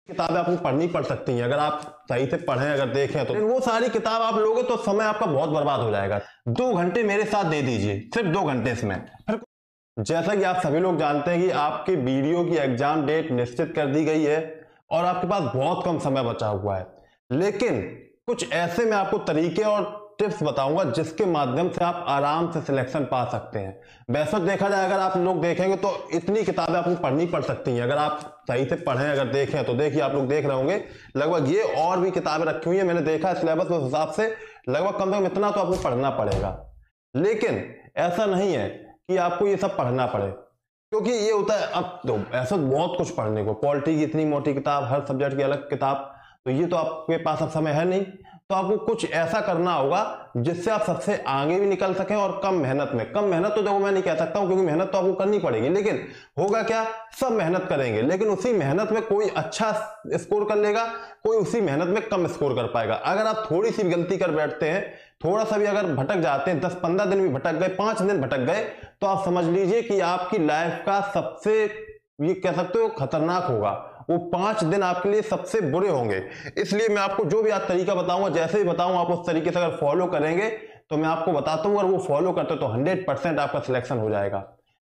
किताबें आपको पढ़नी पड़ सकती हैं अगर आप सही से पढ़ें, अगर देखें तो। वो सारी किताब आप लोगे तो समय आपका बहुत बर्बाद हो जाएगा। 2 घंटे मेरे साथ दे दीजिए, सिर्फ 2 घंटे इसमें। फिर जैसा कि आप सभी लोग जानते हैं कि आपकी वीडियो की एग्जाम डेट निश्चित कर दी गई है और आपके पास बहुत कम समय बचा हुआ है, लेकिन कुछ ऐसे मैं आपको तरीके और टिप्स बताऊंगा जिसके माध्यम से आप आराम से सिलेक्शन पा सकते हैं। वैसे देखा जाए, अगर आप लोग देखेंगे तो इतनी किताबें आपको पढ़नी पड़ सकती हैं अगर आप सही से पढ़ें, अगर देखें तो। देखिए, आप लोग देख रहे होंगे लगभग ये और भी किताबें रखी हुई है। मैंने देखा सिलेबस के हिसाब से लगभग कम से कम इतना तो आपको पढ़ना पड़ेगा। लेकिन ऐसा नहीं है कि आपको ये सब पढ़ना पड़े, क्योंकि ये होता है अब तो ऐसा बहुत कुछ पढ़ने को, पॉलिटी की इतनी मोटी किताब, हर सब्जेक्ट की अलग किताब, तो ये तो आपके पास अब समय है नहीं। तो आपको कुछ ऐसा करना होगा जिससे आप सबसे आगे भी निकल सकें और कम मेहनत में। कम मेहनत तो देखो मैं नहीं कह सकता हूं, क्योंकि मेहनत तो आपको करनी पड़ेगी, लेकिन होगा क्या, सब मेहनत करेंगे लेकिन उसी मेहनत में कोई अच्छा स्कोर कर लेगा, कोई उसी मेहनत में कम स्कोर कर पाएगा। अगर आप थोड़ी सी भी गलती कर बैठते हैं, थोड़ा सा भी अगर भटक जाते हैं, 10-15 दिन भी भटक गए, 5 दिन भटक गए, तो आप समझ लीजिए कि आपकी लाइफ का सबसे, ये कह सकते हो, खतरनाक होगा। वो 5 दिन आपके लिए सबसे बुरे होंगे। इसलिए मैं आपको जो भी आज तरीका बताऊंगा, जैसे ही बताऊंगा, आप उस तरीके से अगर फॉलो करेंगे तो मैं आपको बताता हूं, अगर वो फॉलो करते तो 100% आपका सिलेक्शन हो जाएगा।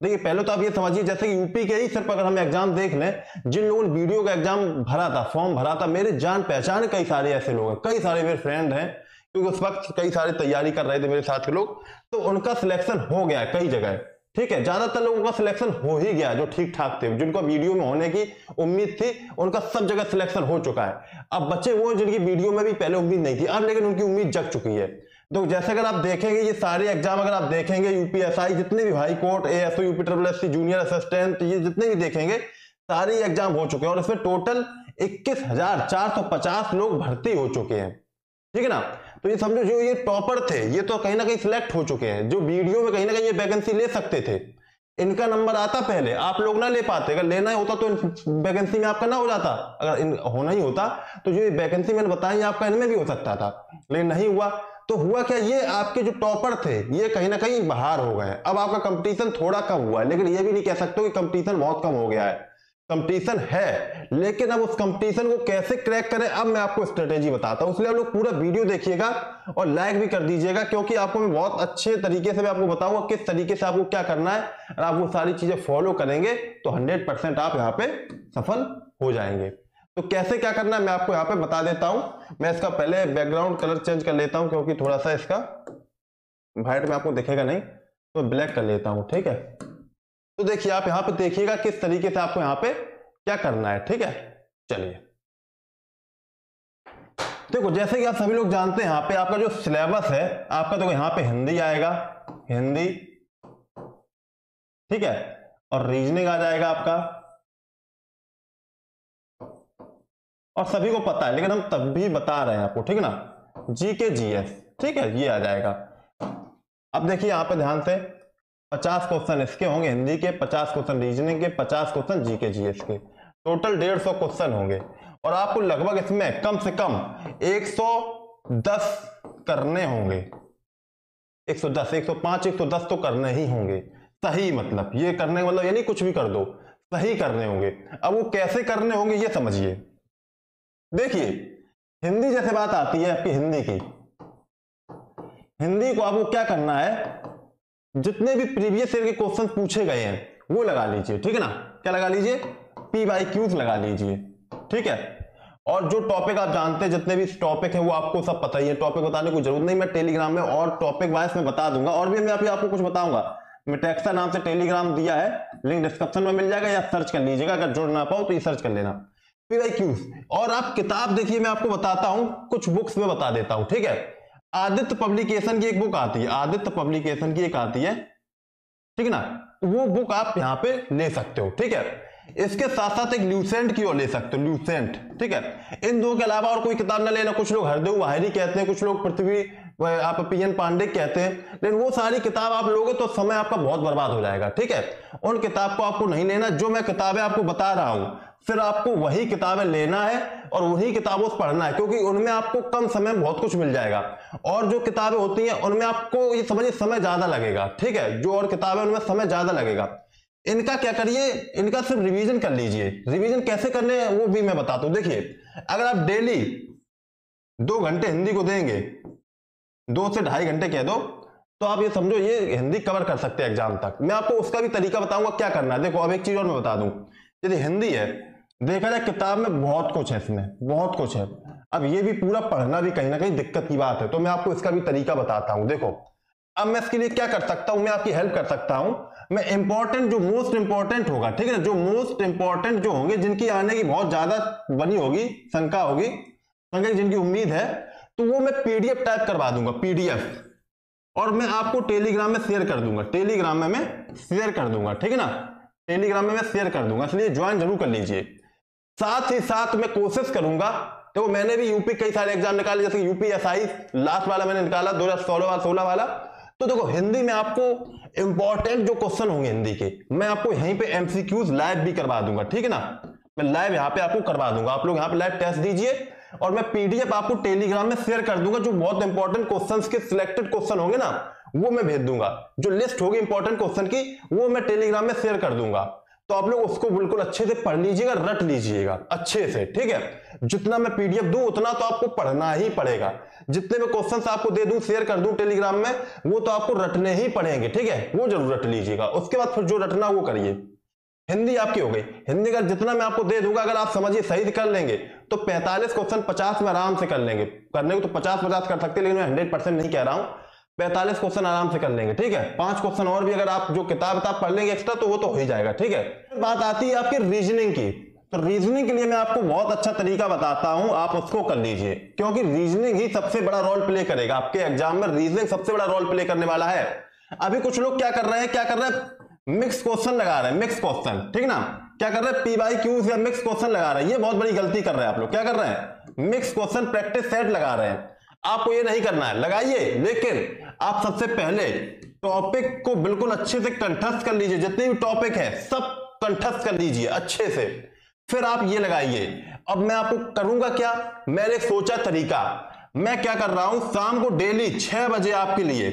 देखिए, पहले तो आप ये समझिए, जैसे कि यूपी के ही सिर्फ अगर हम एग्जाम देख लें, जिन लोगों ने वीडियो का एग्जाम भरा था, फॉर्म भरा था, मेरे जान पहचान कई सारे ऐसे लोग हैं, कई सारे मेरे फ्रेंड हैं, क्योंकि उस वक्त कई सारे तैयारी कर रहे थे मेरे साथ के लोग, तो उनका सिलेक्शन हो गया कई जगह। ठीक है, ज्यादातर लोगों का सिलेक्शन हो ही गया, जो ठीक ठाक थे, जिनको वीडियो में होने की उम्मीद थी, उनका सब जगह सिलेक्शन हो चुका है। अब बच्चे वो जिनकी वीडियो में भी पहले उम्मीद नहीं थी, अब लेकिन उनकी उम्मीद जग चुकी है। तो जैसे अगर आप देखेंगे ये सारे एग्जाम, अगर आप देखेंगे यूपीएसआई, जितने भी high court, ASO, UPSC, junior assistant, ये जितने भी देखेंगे सारे एग्जाम हो चुके हैं और इसमें टोटल 21,450 लोग भर्ती हो चुके हैं। ठीक है ना। तो ये समझो, जो ये टॉपर थे ये तो कहीं ना कहीं सिलेक्ट हो चुके हैं, जो वीडियो में कहीं ना कहीं ये वैकेंसी ले सकते थे, इनका नंबर आता पहले, आप लोग ना ले पाते। अगर लेना होता तो वैकेंसी में आपका ना हो जाता, अगर होना ही होता तो जो वैकेंसी मैंने बताई आपका इनमें भी हो सकता था, लेकिन नहीं हुआ। तो हुआ क्या, ये आपके जो टॉपर थे ये कहीं ना कहीं बाहर हो गए। अब आपका कंपटीशन थोड़ा कम हुआ है, लेकिन ये भी नहीं कह सकते कि कंपटीशन बहुत कम हो गया है। कंपटीशन है, लेकिन अब उस कंपटीशन को कैसे क्रैक करें, अब मैं आपको स्ट्रेटेजी बताता हूं। इसलिए आप लोग पूरा वीडियो देखिएगा और लाइक भी कर दीजिएगा, क्योंकि आपको मैं बहुत अच्छे तरीके से मैं आपको बताऊंगा किस तरीके से आपको क्या करना है। और आप वो सारी चीजें फॉलो करेंगे तो 100% आप यहाँ पे सफल हो जाएंगे। तो कैसे क्या करना है मैं आपको यहाँ पे बता देता हूं। मैं इसका पहले बैकग्राउंड कलर चेंज कर लेता हूं, क्योंकि थोड़ा सा इसका व्हाइट में आपको दिखेगा नहीं, तो ब्लैक कर लेता हूं। ठीक है, तो देखिए, आप यहां पे देखिएगा किस तरीके से आपको यहां पे क्या करना है। ठीक है, चलिए देखो, जैसे कि आप सभी लोग जानते हैं, यहां पे आपका जो सिलेबस है आपका, देखो यहां पे हिंदी आएगा, हिंदी, ठीक है, और रीजनिंग आ जाएगा आपका, और सभी को पता है लेकिन हम तब भी बता रहे हैं आपको, ठीक है ना, जीके जीएस, ठीक है, ये आ जाएगा। अब देखिए यहां पे ध्यान से, 50 क्वेश्चन इसके होंगे हिंदी के, 50 क्वेश्चन रीजनिंग के, 50 क्वेश्चन जीके जीएस के, टोटल 150 क्वेश्चन होंगे। और आपको लगभग इसमें कम से कम 110 करने होंगे, 110, 105, 110 तो करने ही होंगे। सही मतलब ये करने का मतलब ये नहीं कुछ भी कर दो, सही करने होंगे। अब वो कैसे करने होंगे ये समझिए। देखिए, हिंदी जैसे बात आती है आपकी हिंदी की, हिंदी को आपको क्या करना है, जितने भी प्रीवियस ईयर के क्वेश्चन पूछे गए हैं वो लगा लीजिए। ठीक है ना, क्या लगा लीजिए, PYQs लगा लीजिए। ठीक है, और जो टॉपिक आप जानते हैं, जितने भी टॉपिक हैं वो आपको सब पता ही है, टॉपिक बताने की जरूरत नहीं। मैं टेलीग्राम में और टॉपिक वाइज में बता दूंगा, और भी मैं आपको कुछ बताऊंगा। मिटेक्सा नाम से टेलीग्राम दिया है, लिंक डिस्क्रिप्शन में मिल जाएगा, या सर्च कर लीजिएगा, अगर जुड़ ना पाओ तो ये सर्च कर लेना PYQs। और आप किताब देखिए, मैं आपको बताता हूं, कुछ बुक्स में बता देता हूं। ठीक है, आदित्य पब्लिकेशन की एक बुक आती है, आदित्य पब्लिकेशन की एक आती है, ठीक है ना, वो बुक आप यहां पे ले सकते हो। ठीक है, इसके साथ साथ एक ल्यूसेंट की ओर ले सकते हो, ल्यूसेंट। ठीक है, इन दो के अलावा और कोई किताब ना लेना। कुछ लोग हरदेव वाहिरी कहते हैं, कुछ लोग पृथ्वी आप PN पांडे कहते हैं, लेकिन वो सारी किताब आप लोगे तो समय आपका बहुत बर्बाद हो जाएगा। ठीक है, उन किताब को आपको नहीं लेना। जो मैं किताबें आपको बता रहा हूं, फिर आपको वही किताबें लेना है और वही किताबों से पढ़ना है, क्योंकि उनमें आपको कम समय में बहुत कुछ मिल जाएगा। और जो किताबें होती हैं उनमें आपको ये समझिए समय ज्यादा लगेगा। ठीक है, जो और किताबें उनमें समय ज्यादा लगेगा। इनका क्या करिए, इनका सिर्फ रिवीजन कर लीजिए। रिवीजन कैसे करने हैं वो भी मैं बताता हूं। देखिए, अगर आप डेली 2 घंटे हिंदी को देंगे, 2 से 2.5 घंटे कह दो, तो आप ये समझो ये हिंदी कवर कर सकते हैं एग्जाम तक। मैं आपको उसका भी तरीका बताऊंगा क्या करना है। देखो, अब एक चीज और मैं बता दूं, यदि हिंदी है, देखा जाए किताब में बहुत कुछ है, इसमें बहुत कुछ है। अब ये भी पूरा पढ़ना भी कहीं ना कहीं दिक्कत की बात है, तो मैं आपको इसका भी तरीका बताता हूं। देखो, अब मैं इसके लिए क्या कर सकता हूं, मैं आपकी हेल्प कर सकता हूं। मैं इंपॉर्टेंट, जो मोस्ट इंपॉर्टेंट होगा, ठीक है ना, जो मोस्ट इंपॉर्टेंट जो होंगे, जिनकी आने की बहुत ज्यादा बनी होगी, शंका होगी, जिनकी उम्मीद है, तो वो मैं पीडीएफ टाइप करवा दूंगा, पीडीएफ, और मैं आपको टेलीग्राम में शेयर कर दूंगा। टेलीग्राम में मैं शेयर कर दूंगा, ठीक है ना, टेलीग्राम में मैं शेयर कर दूंगा, इसलिए ज्वाइन जरूर कर लीजिए। साथ ही साथ मैं कोशिश करूंगा, देखो मैंने भी यूपी कई सारे एग्जाम निकाले, जैसे यूपीएसआई लास्ट वाला मैंने निकाला 2016 वाला। तो देखो, हिंदी में आपको इंपॉर्टेंट जो क्वेश्चन होंगे हिंदी के, मैं आपको यहीं पे एमसीक्यूज लाइव भी करवा दूंगा, ठीक है ना, मैं लाइव यहाँ पे आपको करवा दूंगा। आप लोग यहाँ पे लाइव टेस्ट दीजिए, और मैं पीडीएफ आपको टेलीग्राम में शेयर कर दूंगा। जो बहुत इंपॉर्टेंट क्वेश्चंस के सिलेक्टेड क्वेश्चन होंगे ना, वो मैं भेज दूंगा। जो लिस्ट होगी इंपॉर्टेंट क्वेश्चन की, वो मैं टेलीग्राम में शेयर कर दूंगा। तो आप लोग उसको बिल्कुल अच्छे से पढ़ लीजिएगा, रट लीजिएगा अच्छे से, ठीक है। जितना मैं पीडीएफ दूं उतना तो आपको पढ़ना ही पड़ेगा। जितने मैं क्वेश्चंस आपको दे दूं, शेयर कर दूं टेलीग्राम में, वो तो आपको रटने ही पड़ेंगे, ठीक है, वो जरूर रट लीजिएगा। उसके बाद फिर जो रटना वो करिए। हिंदी आपकी हो गई। हिंदी का जितना मैं आपको दे दूंगा, अगर आप समझिए सही कर लेंगे, तो 45 क्वेश्चन 50 में आराम से कर लेंगे। करने को तो 50-50 कर सकते हैं, लेकिन मैं 100% नहीं कह रहा हूं। 45 क्वेश्चन आराम से कर लेंगे, ठीक है। 5 क्वेश्चन और भी अगर आप जो किताब पढ़ लेंगे एक्स्ट्रा, तो वो तो हो ही जाएगा, ठीक है। बात आती है आपकी रीजनिंग की, तो रीजनिंग के लिए मैं आपको बहुत अच्छा तरीका बताता हूं, आप उसको कर लीजिए, क्योंकि रीजनिंग ही सबसे बड़ा रोल प्ले करेगा आपके एग्जाम में। रीजनिंग सबसे बड़ा रोल प्ले करने वाला है। अभी कुछ लोग क्या कर रहे हैं, मिक्स क्वेश्चन लगा रहे हैं, मिक्स क्वेश्चन, ठीक ना, क्या कर रहे हैं, PYQs या मिक्स क्वेश्चन लगा रहे हैं। ये बहुत बड़ी गलती कर रहे हैं आप लोग। क्या कर रहे हैं, मिक्स क्वेश्चन प्रैक्टिस सेट लगा रहे हैं। आपको ये नहीं करना है, लगाइए, लेकिन आप सबसे पहले टॉपिक को बिल्कुल अच्छे से कंठस्थ कर लीजिए। जितने भी टॉपिक है सब कंठस्थ कर लीजिए अच्छे से, फिर आप ये लगाइए। अब मैं आपको करूंगा क्या, मैंने सोचा तरीका, मैं क्या कर रहा हूं, शाम को डेली 6 बजे आपके लिए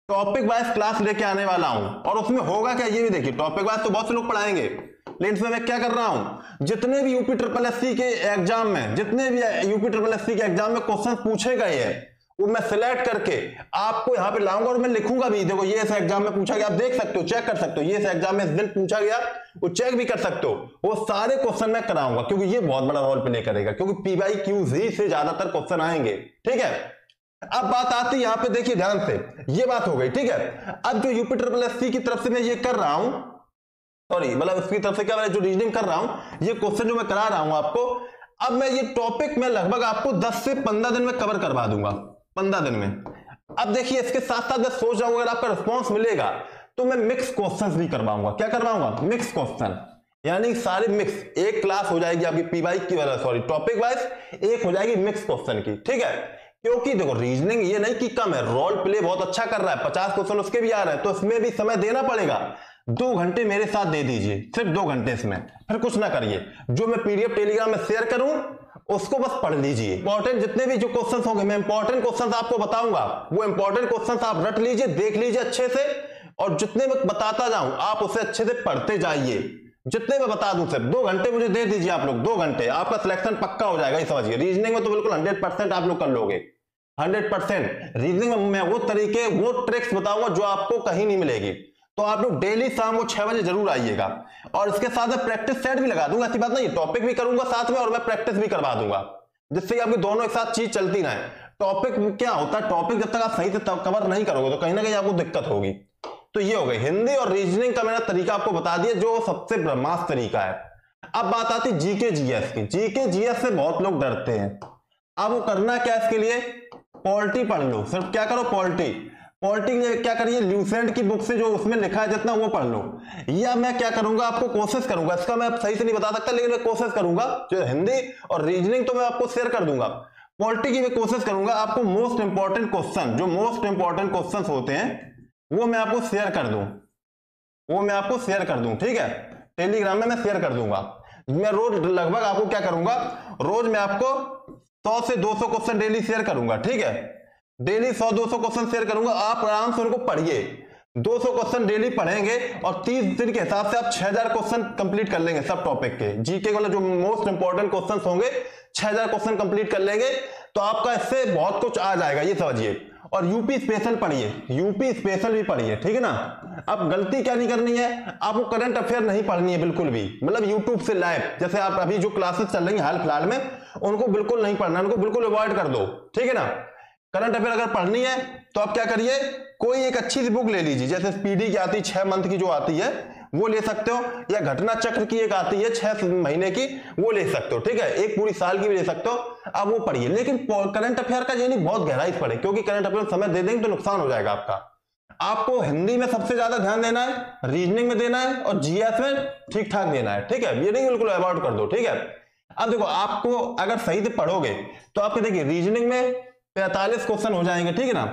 टॉपिक वाइज क्लास लेके आने वाला हूं। और उसमें होगा क्या, ये भी देखिए, टॉपिक वाइज तो बहुत से लोग पढ़ाएंगे, लेकिन इसमें मैं क्या कर रहा हूं, जितने भी यूपी के एग्जाम में, जितने भी यूपी के एग्जाम में क्वेश्चन पूछे गए हैं, वो मैं सिलेक्ट करके आपको यहां पे लाऊंगा, और मैं लिखूंगा भी। देखो, ये इस एग्जाम में पूछा गया, आप देख सकते हो, चेक कर सकते हो, ये इस एग्जाम में इस दिन पूछा गया, वो चेक भी कर सकते हो। वो सारे क्वेश्चन मैं कराऊंगा, क्योंकि ये बहुत बड़ा रोल प्ले करेगा, क्योंकि PYQs ही से ज्यादातर क्वेश्चन आएंगे, ठीक है। अब बात आती है यहां पे, देखिए ध्यान से, ये बात हो गई, ठीक है। अब जो यूपी की तरफ से मैं ये कर रहा हूं, सॉरी, मतलब इसकी तरफ से क्या, जो रीजनिंग कर रहा हूं, ये क्वेश्चन जो मैं करा रहा हूं आपको, अब मैं ये टॉपिक में लगभग आपको 10 से 15 दिन में कवर करवा दूंगा, 15 दिन में। अब देखिए, इसके साथ साथ मैं सोच रहा हूं, अगर आपका रिस्पॉन्स मिलेगा तो मैं मिक्स क्वेश्चन भी करवाऊंगा। क्या करवाऊंगा, मिक्स क्वेश्चन, यानी सारे मिक्स, एक क्लास हो जाएगी आपकी PYQ वाला, सॉरी, टॉपिक वाइज, एक हो जाएगी मिक्स क्वेश्चन की, ठीक है। क्योंकि देखो, रीजनिंग ये नहीं कि कम है, रोल प्ले बहुत अच्छा कर रहा है, 50 क्वेश्चन उसके भी आ रहे हैं, तो इसमें भी समय देना पड़ेगा। 2 घंटे मेरे साथ दे दीजिए, सिर्फ 2 घंटे इसमें, फिर कुछ ना करिए। जो मैं पीडीएफ टेलीग्राम में शेयर करूं, उसको बस पढ़ लीजिए। इंपॉर्टेंट जितने भी जो क्वेश्चंस होंगे, मैं इंपॉर्टेंट क्वेश्चंस आपको बताऊंगा, वो इंपॉर्टेंट क्वेश्चंस आप रट लीजिए, देख लीजिए अच्छे से, और जितने मैं बताता जाऊं आप उसे अच्छे से पढ़ते जाइए। जितने मैं बता दूं, सिर्फ 2 घंटे मुझे दे दीजिए आप लोग, 2 घंटे, आपका सिलेक्शन पक्का हो जाएगा, ये समझिए। रीजनिंग में तो बिल्कुल 100% आप लोग कर लोगे, 100%। रीजनिंग में मैं वो तरीके, वो ट्रिक्स बताऊंगा जो आपको कहीं नहीं मिलेगी। तो आप लोग डेली शाम को 6 बजे जरूर आइएगा, और इसके साथ मैं प्रैक्टिस सेट भी लगा दूंगा, ऐसी बात नहीं, टॉपिक भी करूंगा साथ में, और मैं प्रैक्टिस भी करवा दूंगा, जिससे आपकी दोनों एक साथ चीज चलती रहे। टॉपिक क्या होता है, टॉपिक जब तक आप सही से कवर नहीं करोगे, तो कहीं ना कहीं आपको दिक्कत होगी। तो ये हो गई हिंदी और रीजनिंग का, मैंने तरीका आपको बता दिया, जो सबसे ब्रह्मास्त्र तरीका है। अब बात आती जीके जीएस की। जीके जीएस से बहुत लोग डरते हैं। अब वो करना क्या, इसके लिए पॉलिटी पढ़ लो, सिर्फ क्या करो, पॉलिटी क्या करिए, ल्यूसेंट की बुक से जो उसमें लिखा है जितना, वो पढ़ लो। या मैं क्या करूंगा, आपको कोशिश करूंगा, इसका मैं सही से नहीं बता सकता, लेकिन मैं कोशिश करूंगा, जो हिंदी और रीजनिंग तो मैं आपको शेयर कर दूंगा, पॉलिटी की मैं कोशिश करूंगा आपको मोस्ट इंपॉर्टेंट क्वेश्चन, जो मोस्ट इंपॉर्टेंट क्वेश्चन होते हैं, वो मैं आपको शेयर कर दूं, ठीक है। टेलीग्राम में मैं शेयर कर दूंगा। मैं रोज लगभग आपको क्या करूंगा, रोज मैं आपको 100 से 200 क्वेश्चन डेली शेयर करूंगा, ठीक है। डेली 100-200 क्वेश्चन शेयर करूंगा, आप आराम से उनको पढ़िए। 200 क्वेश्चन डेली पढ़ेंगे और 30 दिन के हिसाब से आप 6000 क्वेश्चन कंप्लीट कर लेंगे सब टॉपिक के। जीके वाला जो मोस्ट इंपॉर्टेंट क्वेश्चन होंगे 6000 क्वेश्चन कंप्लीट कर लेंगे तो आपका इससे बहुत कुछ आ जाएगा, ये समझिए। और यूपी स्पेशल पढ़िए, यूपी स्पेशल भी पढ़िए, ठीक है ना। अब गलती क्या नहीं करनी है, आपको करंट अफेयर नहीं पढ़नी है बिल्कुल भी, मतलब यूट्यूब से लाइव, जैसे आप अभी जो क्लासेस चल रही हैं हाल फिलहाल में, उनको बिल्कुल नहीं पढ़ना, उनको बिल्कुल अवॉइड कर दो, ठीक है ना। करंट अफेयर अगर पढ़नी है तो आप क्या करिए, कोई एक अच्छी सी बुक ले लीजिए, जैसे स्पीडी की आती है 6 मंथ की जो आती है वो ले सकते हो, या घटना चक्र की एक आती है 6 महीने की, वो ले सकते हो, ठीक है। एक पूरी साल की भी ले सकते हो, आप वो पढ़िए। लेकिन करंट अफेयर का ये नहीं बहुत गहराई से पढ़े, क्योंकि करंट अफेयर समय दे देंगे तो नुकसान हो जाएगा आपका। आपको हिंदी में सबसे ज्यादा ध्यान देना है, रीजनिंग में देना है और जीएस में ठीक ठाक देना है, ठीक है। ये नहीं बिल्कुल अवॉइड कर दो, ठीक है। अब देखो, आपको अगर सही से पढ़ोगे तो आपके देखिए रीजनिंग में 45 क्वेश्चन हो जाएंगे, ठीक है ना।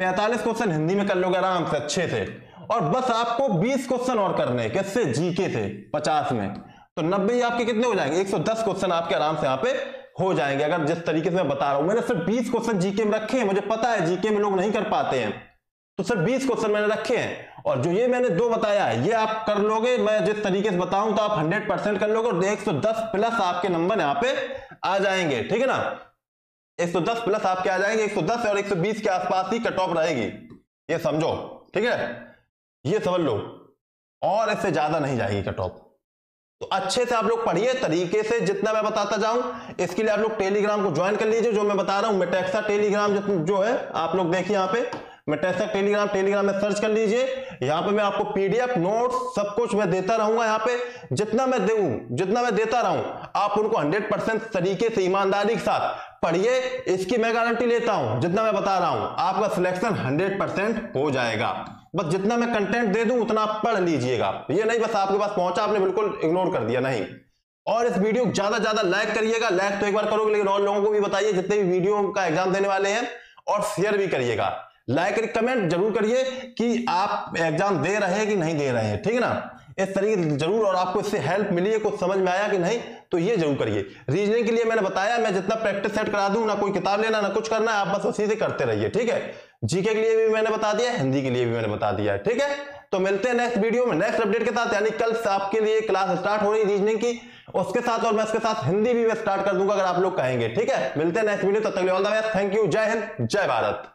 45 क्वेश्चन हिंदी में कर लोगे आराम से अच्छे से, और बस आपको 20 क्वेश्चन और करने हैं, किससे, जीके से 50 में, तो 90 आपके कितने हो जाएंगे, 110 क्वेश्चन आपके आराम से यहाँ पे हो जाएंगे। अगर जिस तरीके से मैं बता रहा हूं, मैंने सिर्फ 20 क्वेश्चन जीके में रखे हैं, मुझे पता है जीके में लोग नहीं कर पाते हैं, तो सिर्फ 20 क्वेश्चन मैंने रखे हैं, और जो ये मैंने 2 बताया है ये आप कर लोगे, मैं जिस तरीके से बताऊं तो आप 100% कर लोगे, और 110 प्लस आपके नंबर यहाँ पे आ जाएंगे, ठीक है ना। 110 प्लस आपके आ जाएंगे, 110 और 120 के आसपास ही कट ऑफ रहेगी, ये समझो, ठीक है, ये समझ लो, और इससे ज्यादा नहीं जाएगी कट ऑफ। तो अच्छे से आप लोग पढ़िए तरीके से, जितना मैं बताता जाऊं। इसके लिए आप लोग टेलीग्राम को ज्वाइन कर लीजिए, जो मैं बता रहा हूं मेटेक्सा टेलीग्राम जो है, आप लोग देखिए यहाँ पे मेटेक्सा टेलीग्राम में सर्च कर लीजिए। यहाँ पे मैं आपको पीडीएफ नोट्स सब कुछ मैं देता रहूंगा, यहाँ पे जितना मैं देता रहूं आप उनको 100% तरीके से ईमानदारी के साथ पढ़िए। इसकी मैं गारंटी लेता हूं, जितना मैं बता रहा हूं आपका सिलेक्शन 100% हो जाएगा। बस जितना मैं कंटेंट दे दूं उतना आप पढ़ लीजिएगा, ये नहीं बस आपके पास पहुंचा आपने बिल्कुल इग्नोर कर दिया, नहीं। और इस वीडियो को ज्यादा लाइक करिएगा, लाइक तो एक बार करोगे लेकिन और लोगों को भी बताइए जितने भी वीडियो का एग्जाम देने वाले हैं, और शेयर भी करिएगा। लाइक कमेंट जरूर करिए कि आप एग्जाम दे रहे हैं कि नहीं दे रहे हैं, ठीक है ना। इस तरीके से जरूर, और आपको इससे हेल्प मिली है, कुछ समझ में आया कि नहीं, तो ये जरूर करिए। रीजनिंग के लिए मैंने बताया, मैं जितना प्रैक्टिस सेट करा दूं, ना कोई किताब लेना ना कुछ करना है, आप बस उसी से करते रहिए, ठीक है। जीके के लिए भी मैंने बता दिया, हिंदी के लिए भी मैंने बता दिया है, ठीक है। तो मिलते हैं नेक्स्ट वीडियो में नेक्स्ट अपडेट के साथ, यानी कल से आपके लिए क्लास स्टार्ट हो रही है रीजनिंग की, उसके साथ और मैं इसके साथ हिंदी भी मैं स्टार्ट कर दूंगा अगर आप लोग कहेंगे, ठीक है। मिलते हैं नेक्स्ट वीडियो, तब तक all the best, thank you, जय हिंद, जय भारत।